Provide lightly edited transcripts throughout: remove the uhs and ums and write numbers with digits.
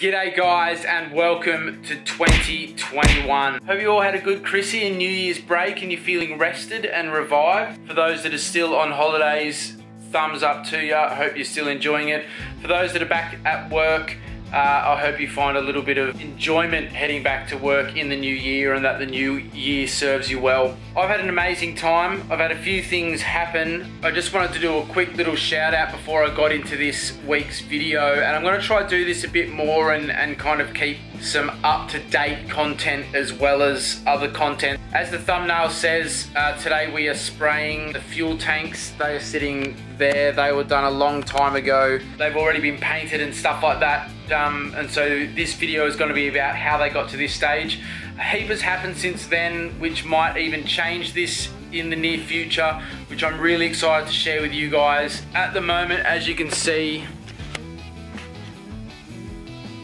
G'day guys and welcome to 2021. Hope you all had a good Chrissy and New Year's break and you're feeling rested and revived. For those that are still on holidays, thumbs up to you. I hope you're still enjoying it. For those that are back at work, I hope you find a little bit of enjoyment heading back to work in the new year and that the new year serves you well. I've had an amazing time. I've had a few things happen. I just wanted to do a quick little shout out before I got into this week's video, and I'm going to try to do this a bit more and kind of keep some up-to-date content as well as other content. As the thumbnail says, today we are spraying the fuel tanks. They are sitting there. They were done a long time ago. They've already been painted and stuff like that. And so this video is going to be about how they got to this stage. A heap has happened since then, which might even change this in the near future, which I'm really excited to share with you guys. At the moment, as you can see,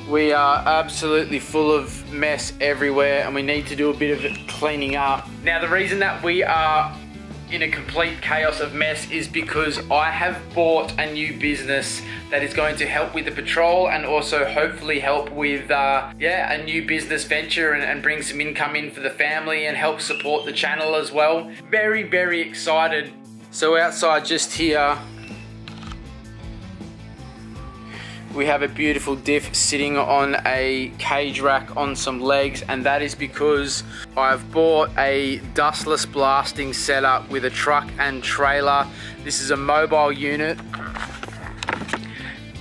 we are absolutely full of mess everywhere and we need to do a bit of cleaning up. Now, the reason that we are in a complete chaos of mess is because I have bought a new business that is going to help with the patrol and also hopefully help with a new business venture and bring some income in for the family and help support the channel as well. Very, very excited. So outside just here, we have a beautiful diff sitting on a cage rack on some legs, and that is because I've bought a dustless blasting setup with a truck and trailer. This is a mobile unit,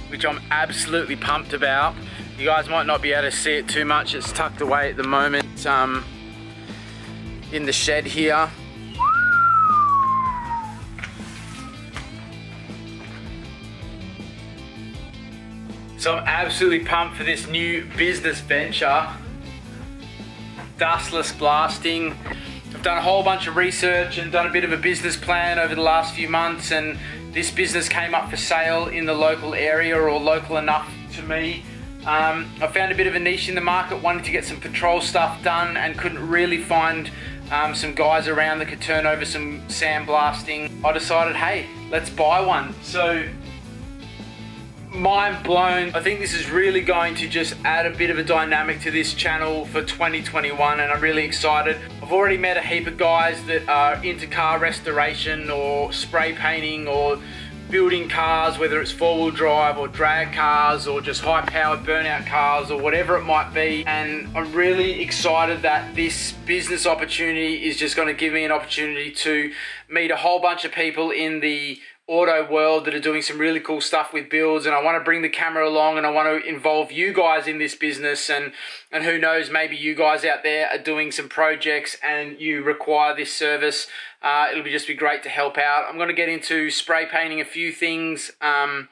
which I'm absolutely pumped about. You guys might not be able to see it too much. It's tucked away at the moment in the shed here. So I'm absolutely pumped for this new business venture, dustless blasting. I've done a whole bunch of research and done a bit of a business plan over the last few months, and this business came up for sale in the local area, or local enough to me. I found a bit of a niche in the market, wanted to get some patrol stuff done and couldn't really find some guys around that could turn over some sandblasting. I decided, hey, let's buy one. So, mind blown. I think this is really going to just add a bit of a dynamic to this channel for 2021, and I'm really excited. I've already met a heap of guys that are into car restoration or spray painting or building cars, whether it's four-wheel drive or drag cars or just high-powered burnout cars or whatever it might be, and I'm really excited that this business opportunity is just going to give me an opportunity to meet a whole bunch of people in the auto world that are doing some really cool stuff with builds, and I want to bring the camera along and I want to involve you guys in this business, and who knows, maybe you guys out there are doing some projects and you require this service. It'll just be great to help out. I'm going to get into spray painting a few things on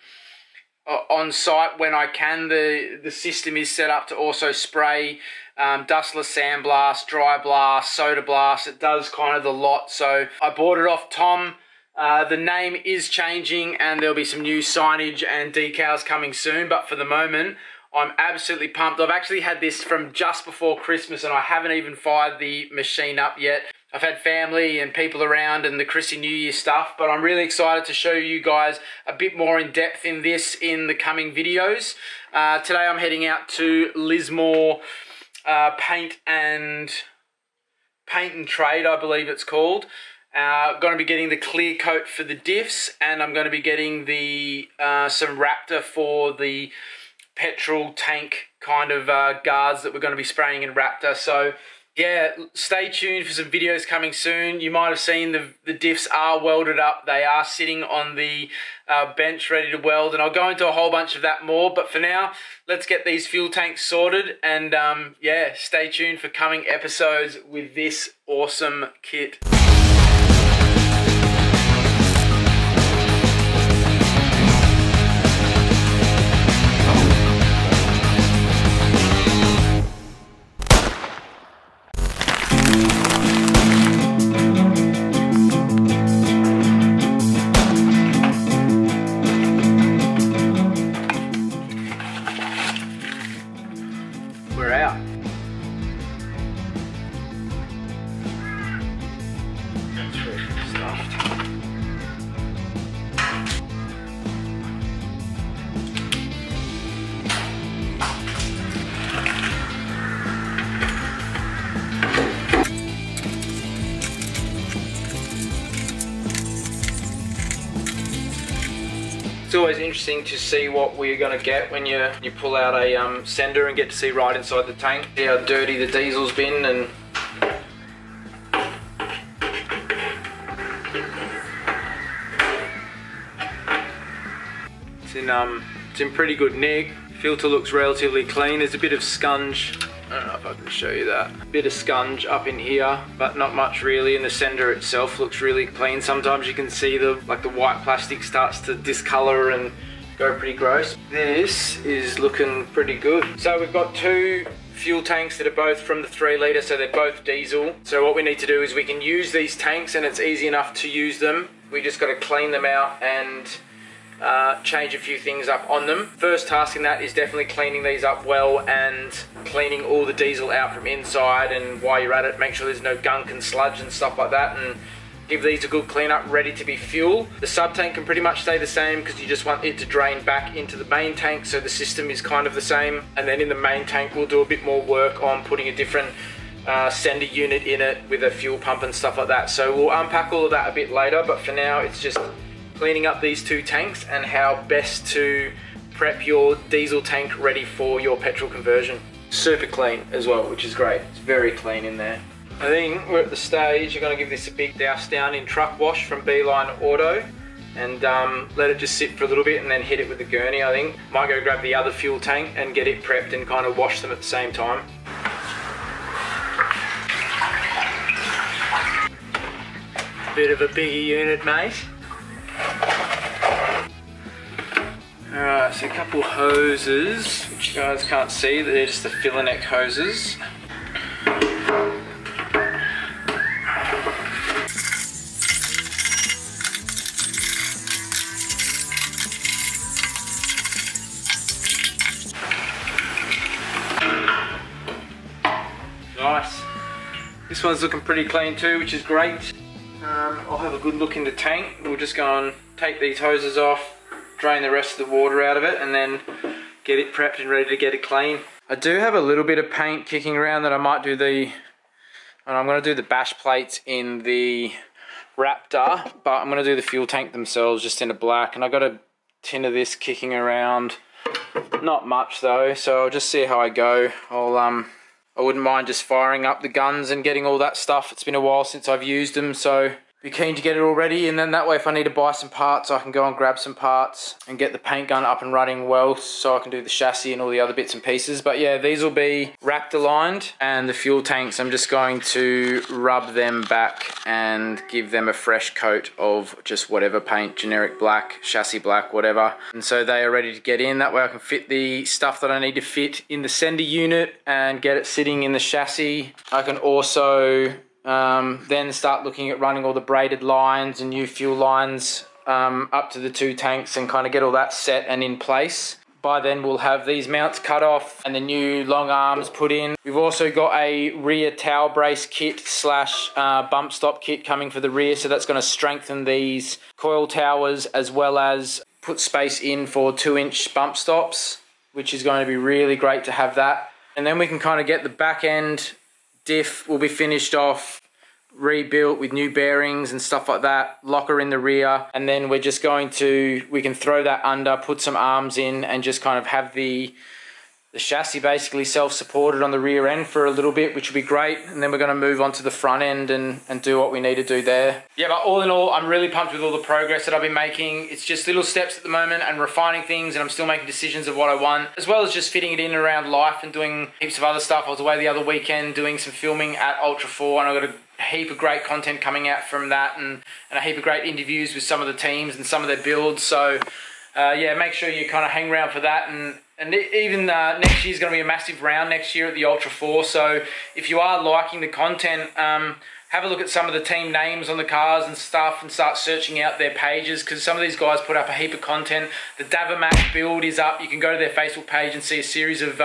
site when I can. The system is set up to also spray dustless sandblast, dry blast, soda blast. It does kind of the lot. So I bought it off Tom. The name is changing and there'll be some new signage and decals coming soon, but for the moment, I'm absolutely pumped. I've actually had this from just before Christmas and I haven't even fired the machine up yet. I've had family and people around and the Chrissy New Year stuff, but I'm really excited to show you guys a bit more in depth in this in the coming videos. Today I'm heading out to Lismore Paint and Trade, I believe it's called. Going to be getting the clear coat for the diffs, and I'm going to be getting the some Raptor for the petrol tank kind of guards that we're going to be spraying in Raptor. So yeah, stay tuned for some videos coming soon. You might have seen the diffs are welded up. They are sitting on the bench ready to weld, and I'll go into a whole bunch of that more. But for now, let's get these fuel tanks sorted, and yeah, stay tuned for coming episodes with this awesome kit. We're out. Stuffed. always interesting to see what we're going to get when you pull out a sender and get to see right inside the tank. See how dirty the diesel's been, and it's in pretty good nick. Filter looks relatively clean. There's a bit of scunge. I don't know if I can show you that. A bit of scunge up in here, but not much really, and the sender itself looks really clean. Sometimes you can see the white plastic starts to discolor and go pretty gross. This is looking pretty good. So we've got two fuel tanks that are both from the 3 litre, so they're both diesel. So what we need to do is we can use these tanks, and it's easy enough to use them. We just got to clean them out and change a few things up on them. First task in that is definitely cleaning these up well and cleaning all the diesel out from inside, and while you're at it, make sure there's no gunk and sludge and stuff like that, and give these a good clean up, ready to be fuel. The sub tank can pretty much stay the same because you just want it to drain back into the main tank, so the system is kind of the same. And then in the main tank we'll do a bit more work on putting a different sender unit in it with a fuel pump and stuff like that. So we'll unpack all of that a bit later, but for now it's just cleaning up these two tanks and how best to prep your diesel tank ready for your petrol conversion. Super clean as well, which is great. It's very clean in there. I think we're at the stage, you're going to give this a big douse down in truck wash from Beeline Auto, and let it just sit for a little bit and then hit it with the gurney. I think might go grab the other fuel tank and get it prepped and kind of wash them at the same time. Bit of a bigger unit, mate. Alright, so a couple hoses, which you guys can't see, they're just the filler neck hoses. Nice. This one's looking pretty clean too, which is great. I'll have a good look in the tank. We'll just go and take these hoses off, drain the rest of the water out of it, and then get it prepped and ready to get it clean. I do have a little bit of paint kicking around that I might do I'm going to do the bash plates in the Raptor, but I'm going to do the fuel tank themselves just in a black, and I got a tin of this kicking around. Not much though, so I'll just see how I go. I wouldn't mind just firing up the guns and getting all that stuff. It's been a while since I've used them, so be keen to get it all ready, and then that way if I need to buy some parts, I can go and grab some parts and get the paint gun up and running well, so I can do the chassis and all the other bits and pieces. But yeah, these will be Raptor lined, and the fuel tanks, I'm just going to rub them back and give them a fresh coat of just whatever paint, generic black, chassis black, whatever. And so they are ready to get in. That way I can fit the stuff that I need to fit in the sender unit and get it sitting in the chassis. I can also then start looking at running all the braided lines and new fuel lines up to the two tanks and kind of get all that set and in place. By then we'll have these mounts cut off and the new long arms put in. We've also got a rear tower brace kit slash bump stop kit coming for the rear, so that's going to strengthen these coil towers as well as put space in for 2-inch bump stops, which is going to be really great to have that. And then we can kind of get the back end diff will be finished off, rebuilt with new bearings and stuff like that, locker in the rear, and then we're just going to, we can throw that under, put some arms in, and just kind of have the chassis basically self-supported on the rear end for a little bit, which will be great. And then we're going to move on to the front end and do what we need to do there. Yeah, but all in all, I'm really pumped with all the progress that I've been making. It's just little steps at the moment and refining things, and I'm still making decisions of what I want, as well as just fitting it in around life and doing heaps of other stuff. I was away the other weekend doing some filming at Ultra 4, and I got a heap of great content coming out from that, and a heap of great interviews with some of the teams and some of their builds. So yeah, make sure you kind of hang around for that. And even next year is going to be a massive round next year at the Ultra 4. So if you are liking the content, have a look at some of the team names on the cars and stuff, and start searching out their pages, because some of these guys put up a heap of content. The Davamac build is up. You can go to their Facebook page and see a series of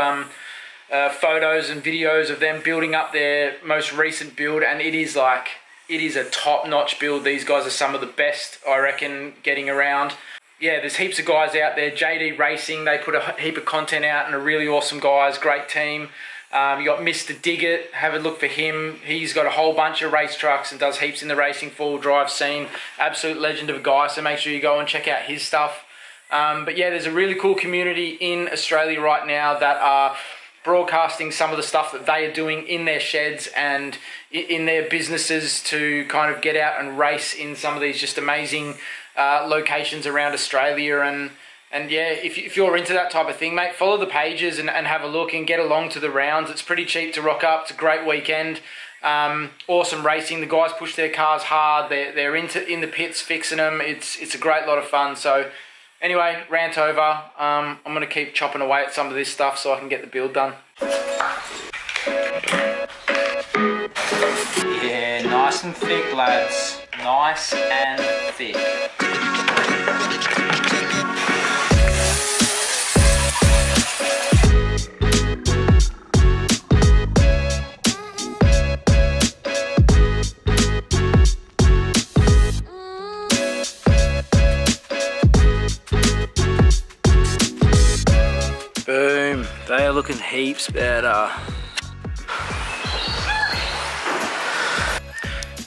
photos and videos of them building up their most recent build, and it is a top-notch build. These guys are some of the best, I reckon, getting around. Yeah, there's heaps of guys out there. JD Racing, they put a heap of content out, and are really awesome guys, great team. You got Mr. Diggett, have a look for him. He's got a whole bunch of race trucks and does heaps in the racing four-wheel drive scene. Absolute legend of a guy, so make sure you go and check out his stuff. But yeah, there's a really cool community in Australia right now that are broadcasting some of the stuff that they are doing in their sheds and in their businesses to kind of get out and race in some of these just amazing locations around Australia. And yeah, if you're into that type of thing, mate, follow the pages and have a look and get along to the rounds. It's pretty cheap to rock up. It's a great weekend. Awesome racing. The guys push their cars hard. They're in the pits fixing them. It's a great lot of fun. So anyway, rant over. I'm going to keep chopping away at some of this stuff so I can get the build done. Yeah, nice and thick, lads. Nice and thick. Boom, they are looking heaps better.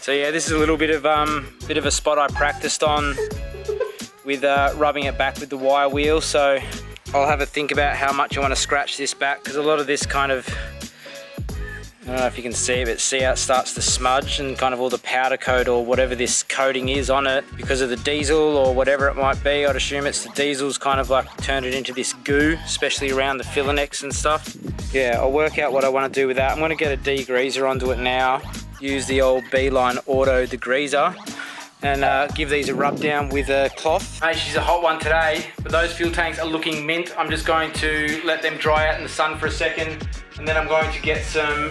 So yeah, this is a little bit of a spot I practiced on with rubbing it back with the wire wheel. So I'll have a think about how much I want to scratch this back, because a lot of this kind of, I don't know if you can see, but see how it starts to smudge and kind of all the powder coat or whatever this coating is on it because of the diesel or whatever it might be. I'd assume it's the diesel's kind of like turned it into this goo, especially around the filler necks and stuff. Yeah, I'll work out what I want to do with that. I'm going to get a degreaser onto it now. Use the old Beeline Auto degreaser and give these a rub down with a cloth. Hey, she's a hot one today, but those fuel tanks are looking mint. I'm just going to let them dry out in the sun for a second, and then I'm going to get some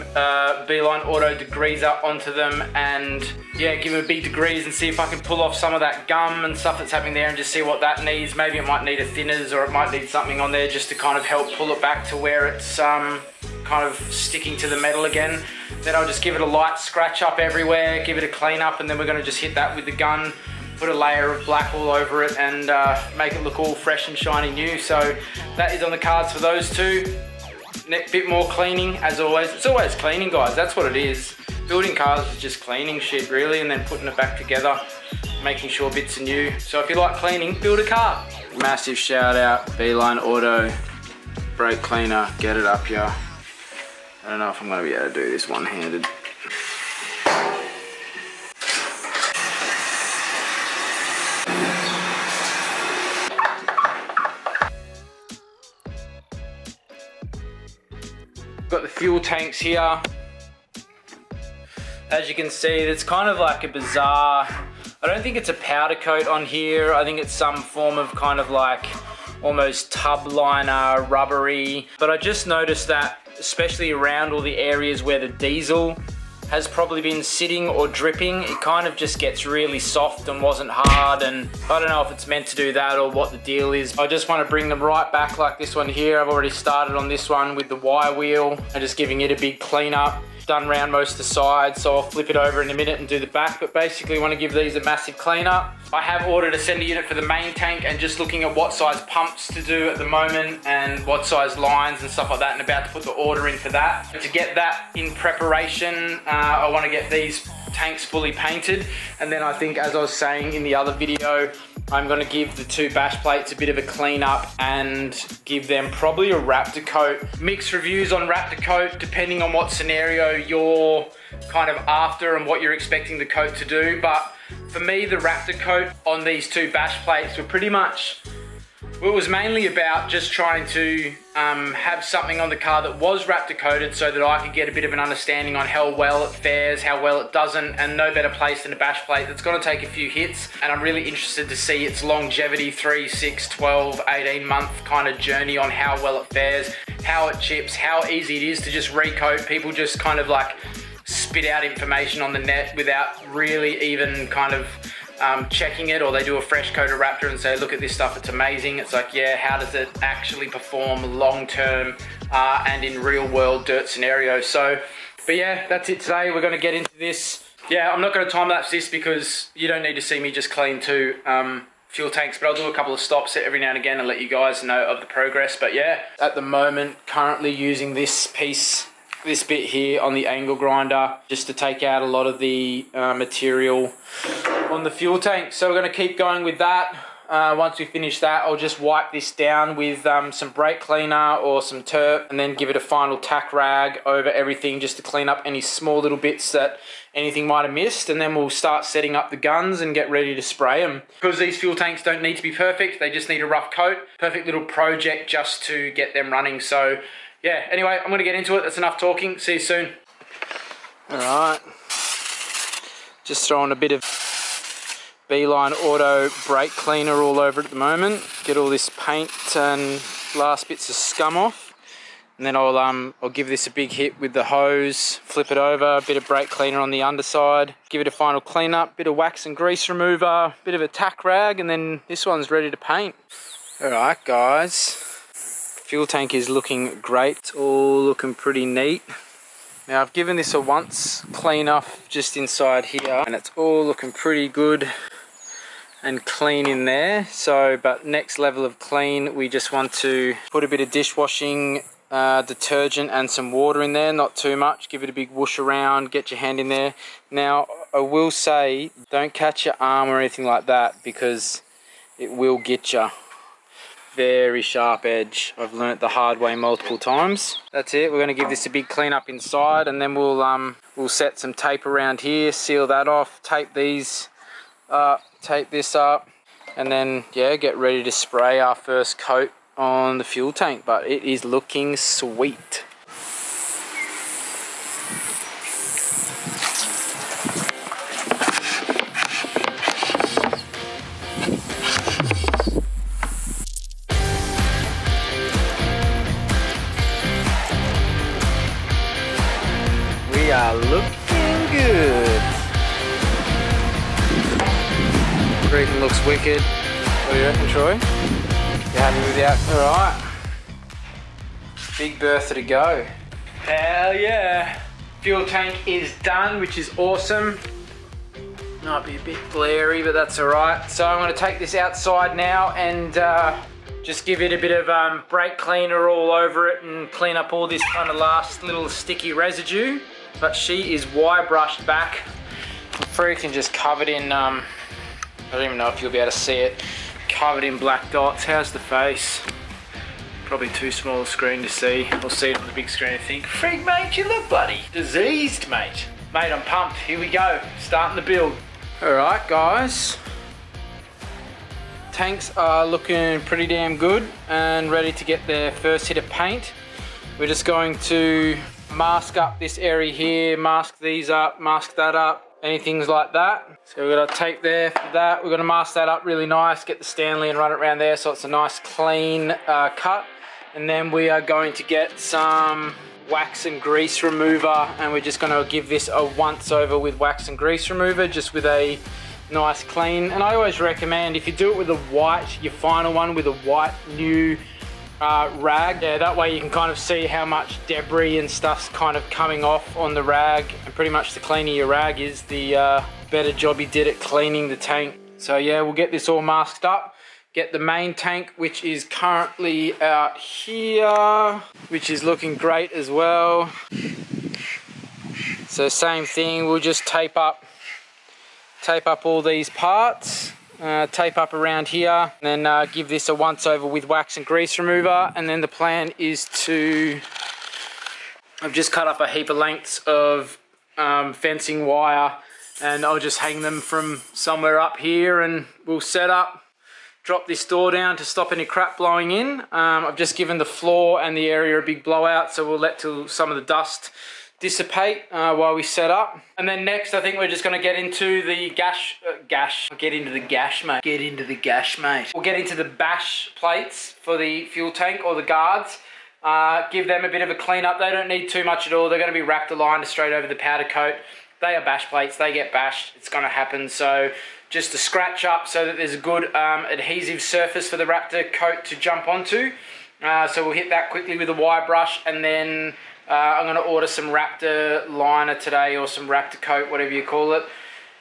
Beeline Auto degreaser onto them and yeah, give them a big degrease and see if I can pull off some of that gum and stuff that's happening there and just see what that needs. Maybe it might need a thinners or it might need something on there just to kind of help pull it back to where it's kind of sticking to the metal again. Then I'll just give it a light scratch up everywhere, give it a clean up, and then we're going to just hit that with the gun, put a layer of black all over it and make it look all fresh and shiny new. So that is on the cards for those two. Bit more cleaning as always. It's always cleaning, guys, that's what it is. Building cars is just cleaning shit really, and then putting it back together, making sure bits are new. So if you like cleaning, build a car. Massive shout out, Beeline Auto brake cleaner, get it up here. I don't know if I'm going to be able to do this one-handed. Got the fuel tanks here. As you can see, it's kind of like a bizarre, I don't think it's a powder coat on here. I think it's some form of kind of like almost tub liner, rubbery. But I just noticed that especially around all the areas where the diesel has probably been sitting or dripping, it kind of just gets really soft and wasn't hard, and I don't know if it's meant to do that or what the deal is. I just want to bring them right back like this one here. I've already started on this one with the wire wheel and just giving it a big clean up. Done around most of the sides, so I'll flip it over in a minute and do the back, but basically want to give these a massive clean up. I have ordered a sender unit for the main tank and just looking at what size pumps to do at the moment and what size lines and stuff like that, and about to put the order in for that. To get that in preparation, I want to get these tanks fully painted, and then I think, as I was saying in the other video, I'm going to give the two bash plates a bit of a clean up and give them probably a Raptor coat. Mixed reviews on Raptor coat depending on what scenario you're kind of after and what you're expecting the coat to do, but for me the Raptor coat on these two bash plates were pretty much, well, it was mainly about just trying to have something on the car that was Raptor coated so that I could get a bit of an understanding on how well it fares, how well it doesn't, and no better place than a bash plate that's going to take a few hits. And I'm really interested to see its longevity, 3, 6, 12, 18 month kind of journey on how well it fares, how it chips, how easy it is to just recoat. People just kind of like spit out information on the net without really even kind of checking it, or they do a fresh coat of Raptor and say, look at this stuff, it's amazing. It's like, yeah, how does it actually perform long term and in real world dirt scenarios? So, but yeah, that's it today. We're going to get into this. Yeah, I'm not going to time lapse this because you don't need to see me just clean two fuel tanks, but I'll do a couple of stops every now and again and let you guys know of the progress. But yeah, at the moment, currently using this piece, this bit here on the angle grinder just to take out a lot of the material on the fuel tank. So we're going to keep going with that. Once we finish that, I'll just wipe this down with some brake cleaner or some turp, and then give it a final tack rag over everything just to clean up any small little bits that anything might have missed, and then we'll start setting up the guns and get ready to spray them. Because these fuel tanks don't need to be perfect, they just need a rough coat. Perfect little project just to get them running. So yeah, anyway, I'm gonna get into it. That's enough talking. See you soon. All right, just throwing a bit of Beeline Auto brake cleaner all over it at the moment. Get all this paint and last bits of scum off, and then I'll give this a big hit with the hose, flip it over, a bit of brake cleaner on the underside, give it a final clean up, bit of wax and grease remover, bit of a tack rag, and then this one's ready to paint. All right, guys, fuel tank is looking great. It's all looking pretty neat. Now I've given this a once clean off just inside here, and it's all looking pretty good and clean in there. So, but next level of clean, we just want to put a bit of dishwashing detergent and some water in there, not too much. Give it a big whoosh around, get your hand in there. Now I will say, don't catch your arm or anything like that, because it will get you. Very sharp edge. I've learnt the hard way multiple times. That's it. We're going to give this a big clean up inside, and then we'll set some tape around here, seal that off, tape these up, tape this up, and then yeah, get ready to spray our first coat on the fuel tank. But it is looking sweet. We are looking good. Breathing looks wicked. What do you reckon, Troy? You happy with the outfit? Alright. Big bertha to go. Hell yeah. Fuel tank is done, which is awesome. Might be a bit glary, but that's alright. So I'm going to take this outside now and just give it a bit of brake cleaner all over it and clean up all this kind of last little sticky residue. But she is wire brushed back. Freaking just covered in, I don't even know if you'll be able to see it, covered in black dots. How's the face? Probably too small a screen to see. I'll see it on the big screen and think, freak mate, you look bloody diseased, mate. Mate, I'm pumped. Here we go. Starting the build. Alright guys. Tanks are looking pretty damn good and ready to get their first hit of paint. We're just going to mask up this area here, mask these up, mask that up, anything like that. So we've got a tape there for that. We're going to mask that up really nice, get the Stanley and run it around there so it's a nice clean cut. And then we are going to get some wax and grease remover, and we're just going to give this a once over with wax and grease remover, just with a nice clean. And I always recommend, if you do it with a white, your final one with a white new rag, yeah, that way you can kind of see how much debris and stuff's kind of coming off on the rag, and pretty much the cleaner your rag is, the better job you did at cleaning the tank. So yeah, we'll get this all masked up, get the main tank, which is currently out here, which is looking great as well. So same thing, we'll just tape up all these parts. Tape up around here, and then give this a once over with wax and grease remover. And then the plan is to, I've just cut up a heap of lengths of fencing wire, and I'll just hang them from somewhere up here, and we'll set up, drop this door down to stop any crap blowing in. I've just given the floor and the area a big blowout, so we'll let till some of the dust dissipate while we set up. And then next, I think we're just going to get into the get into the bash plates for the fuel tank, or the guards. Give them a bit of a clean up. They don't need too much at all. They're going to be wrapped aligned straight over the powder coat. They are bash plates. They get bashed. It's going to happen. So just to scratch up so that there's a good adhesive surface for the Raptor coat to jump onto. So we'll hit that quickly with a wire brush, and then I'm going to order some Raptor liner today, or some Raptor coat, whatever you call it.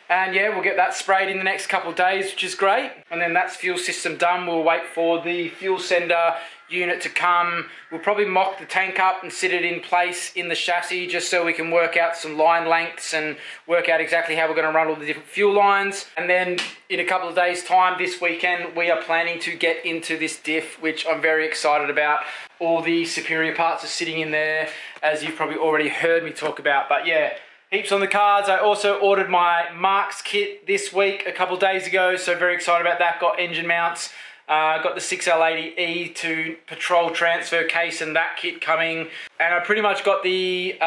And yeah, we'll get that sprayed in the next couple of days, which is great. And then that's fuel system done. We'll wait for the fuel sender unit to come. We'll probably mock the tank up and sit it in place in the chassis just so we can work out some line lengths and work out exactly how we're going to run all the different fuel lines. And then in a couple of days time, this weekend, we are planning to get into this diff, which I'm very excited about. All the superior parts are sitting in there, as you've probably already heard me talk about. But yeah, heaps on the cards. I also ordered my Marks kit this week, a couple of days ago, so very excited about that. Got engine mounts. Got the 6L80E to patrol transfer case and that kit coming. And I pretty much got the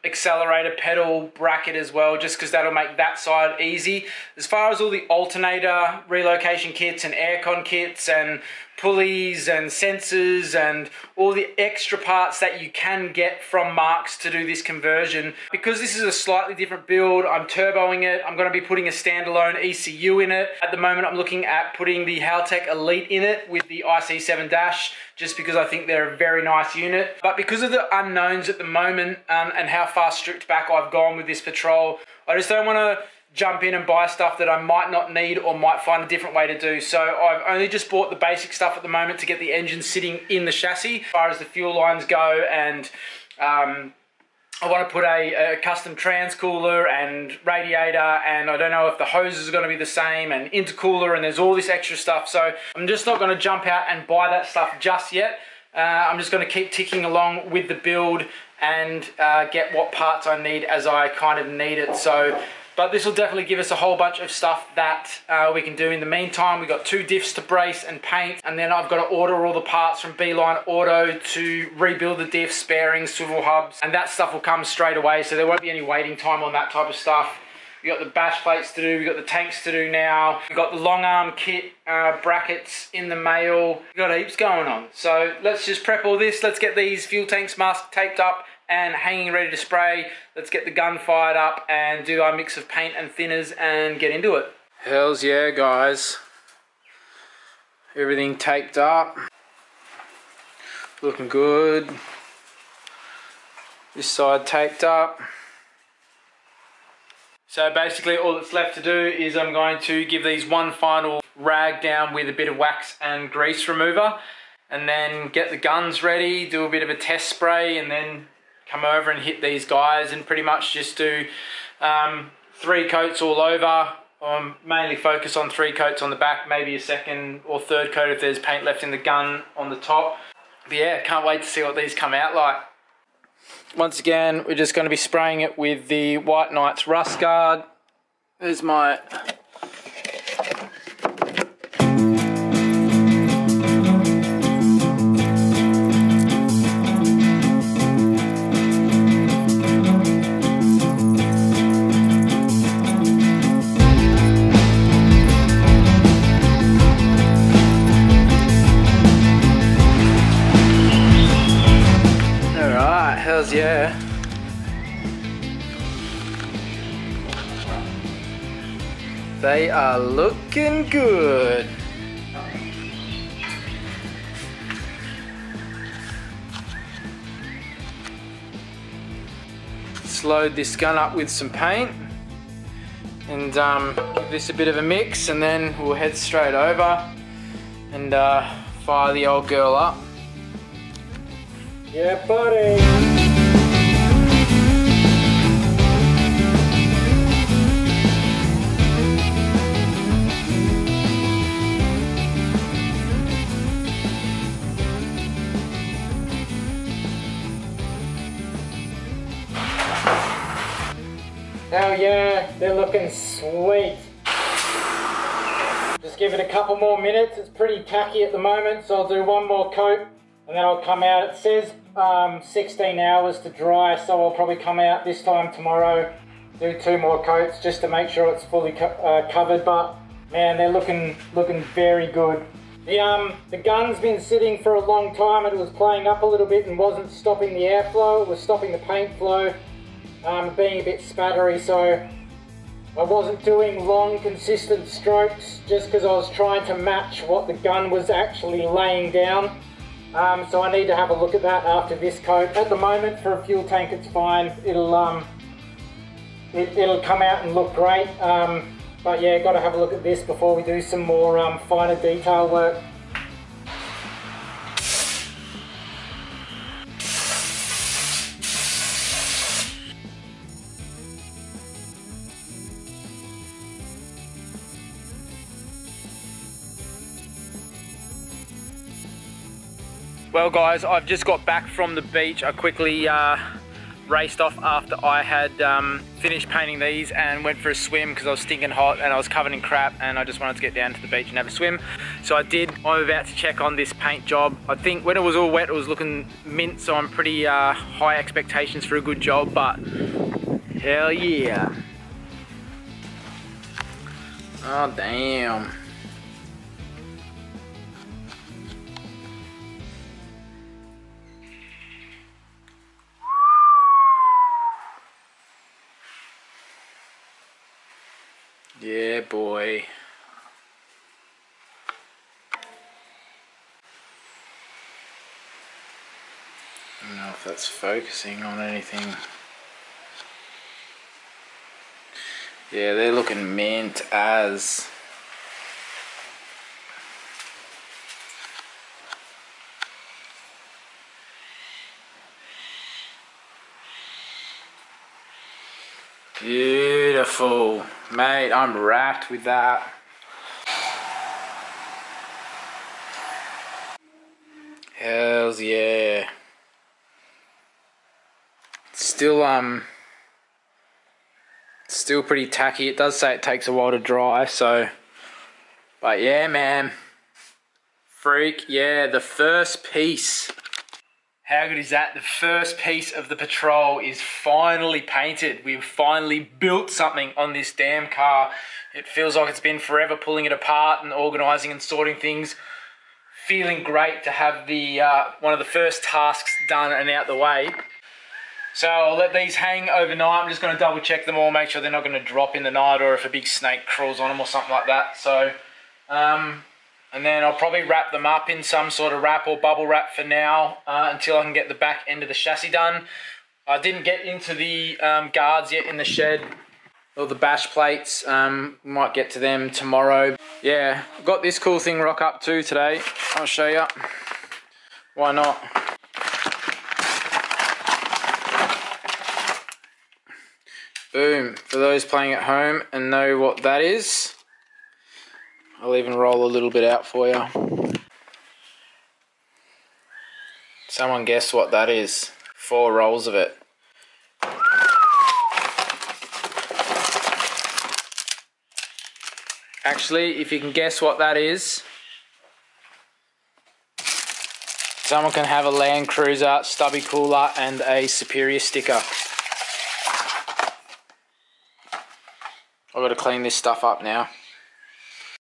accelerator pedal bracket as well, just because that'll make that side easy. As far as all the alternator relocation kits and aircon kits and pulleys and sensors and all the extra parts that you can get from Marks to do this conversion. Because this is a slightly different build, I'm turboing it. I'm going to be putting a standalone ECU in it. At the moment, I'm looking at putting the Haltech Elite in it with the IC7 dash, just because I think they're a very nice unit. But because of the unknowns at the moment and how far stripped back I've gone with this patrol, I just don't want to jump in and buy stuff that I might not need or might find a different way to do. So I've only just bought the basic stuff at the moment to get the engine sitting in the chassis as far as the fuel lines go, and I want to put a custom transcooler and radiator, and I don't know if the hoses are going to be the same, and intercooler, and there's all this extra stuff. So I'm just not going to jump out and buy that stuff just yet. I'm just going to keep ticking along with the build and get what parts I need as I kind of need it. But this will definitely give us a whole bunch of stuff that we can do in the meantime. We've got 2 diffs to brace and paint, and then I've got to order all the parts from Beeline Auto to rebuild the diffs, bearings, swivel hubs, and that stuff will come straight away, so there won't be any waiting time on that type of stuff. We've got the bash plates to do, we've got the tanks to do now, we've got the long arm kit brackets in the mail, we've got heaps going on. So let's just prep all this, let's get these fuel tanks mask taped up and hanging ready to spray. Let's get the gun fired up and do our mix of paint and thinners and get into it. Hells yeah, guys. Everything taped up. Looking good. This side taped up. So basically all that's left to do is I'm going to give these one final rag down with a bit of wax and grease remover, and then get the guns ready, do a bit of a test spray, and then come over and hit these guys and pretty much just do 3 coats all over. Mainly focus on 3 coats on the back, maybe a second or third coat if there's paint left in the gun on the top. But yeah, can't wait to see what these come out like. Once again, we're just going to be spraying it with the White Knights Rust Guard. There's my yeah. They are looking good. Let's load this gun up with some paint and give this a bit of a mix, and then we'll head straight over and fire the old girl up. Yeah, buddy. Hell yeah, they're looking sweet. Just give it a couple more minutes. It's pretty tacky at the moment, so I'll do one more coat and then I'll come out. It says 16 hours to dry, so I'll probably come out this time tomorrow, do 2 more coats just to make sure it's fully covered. But man, they're looking very good. The gun's been sitting for a long time. It was playing up a little bit and wasn't stopping the airflow. It was stopping the paint flow. Being a bit spattery, so I wasn't doing long consistent strokes just because I was trying to match what the gun was actually laying down. So I need to have a look at that after this coat. At the moment, for a fuel tank, it's fine. It'll come out and look great. But yeah, got to have a look at this before we do some more finer detail work. Well guys, I've just got back from the beach. I quickly raced off after I had finished painting these and went for a swim because I was stinking hot and I was covered in crap and I just wanted to get down to the beach and have a swim. So I did. I'm about to check on this paint job. I think when it was all wet it was looking mint, so I'm pretty high expectations for a good job, but hell yeah. Oh damn. Yeah, boy. I don't know if that's focusing on anything. Yeah, they're looking mint as. Beautiful. Mate, I'm wrapped with that. Hells yeah. Still pretty tacky. It does say it takes a while to dry, so. But yeah, man. Freak, yeah, the first piece. How good is that? The first piece of the Patrol is finally painted. We've finally built something on this damn car. It feels like it's been forever pulling it apart and organising and sorting things. Feeling great to have the one of the first tasks done and out the way. So I'll let these hang overnight. I'm just going to double check them all, make sure they're not going to drop in the night or if a big snake crawls on them or something like that. So, and then I'll probably wrap them up in some sort of wrap or bubble wrap for now until I can get the back end of the chassis done. I didn't get into the guards yet in the shed, or the bash plates. Might get to them tomorrow. Yeah, got this cool thing rock up too today. I'll show you. Why not? Boom. For those playing at home and know what that is, I'll even roll a little bit out for you. Someone guess what that is. 4 rolls of it. Actually, if you can guess what that is, someone can have a Land Cruiser, stubby cooler and a Superior sticker. I've got to clean this stuff up now.